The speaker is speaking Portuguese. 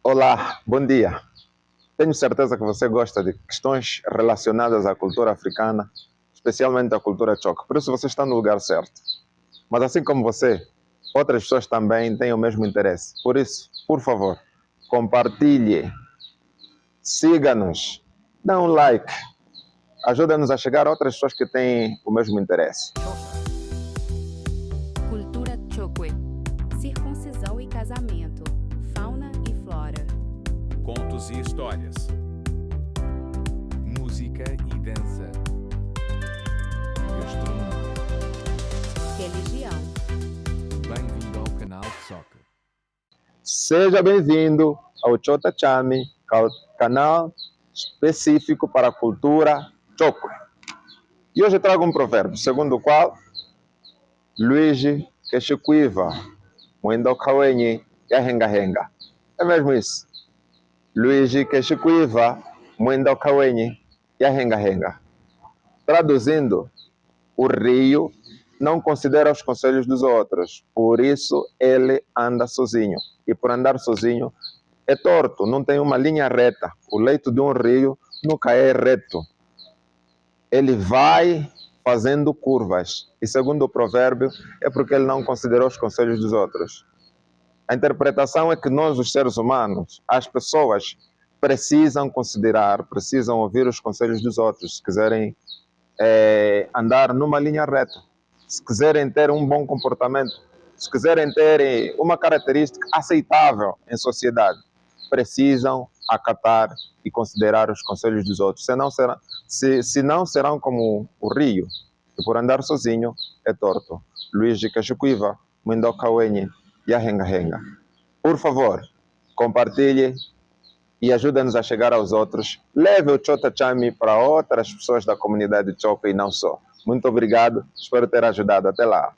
Olá, bom dia. Tenho certeza que você gosta de questões relacionadas à cultura africana, especialmente à cultura choque. Por isso você está no lugar certo. Mas assim como você, outras pessoas também têm o mesmo interesse. Por isso, por favor, compartilhe, siga-nos, dê um like, ajuda-nos a chegar a outras pessoas que têm o mesmo interesse. Cultura Chokwe. Circuncisão e casamento. Fauna e flora. Contos e histórias. Música e dança. Gastronomia. Religião. Bem-vindo ao canal de Soca. Seja bem-vindo ao Chota Chami, canal específico para a cultura Chokwe. E hoje eu trago um provérbio, segundo o qual Luigi Keshikuiva, Mwendo Kawenyi, Yahenga-henga. É mesmo isso. Luigi Keshikuiva, Mwendo Kawenyi, Yahenga-henga. Traduzindo, o rio não considera os conselhos dos outros, por isso ele anda sozinho. E por andar sozinho é torto, não tem uma linha reta. O leito de um rio nunca é reto. Ele vai fazendo curvas. E segundo o provérbio, é porque ele não considerou os conselhos dos outros. A interpretação é que nós, os seres humanos, as pessoas, precisam considerar, precisam ouvir os conselhos dos outros, se quiserem andar numa linha reta, se quiserem ter um bom comportamento, se quiserem ter uma característica aceitável em sociedade, precisam acatar e considerar os conselhos dos outros, senão serão como o rio, que por andar sozinho é torto. Luigi Keshikuiva, Mwendo Wenyi, Yahenga-henga. Por favor, compartilhe e ajuda-nos a chegar aos outros. Leve o Chota Chami para outras pessoas da comunidade Choca e não só. Muito obrigado, espero ter ajudado. Até lá.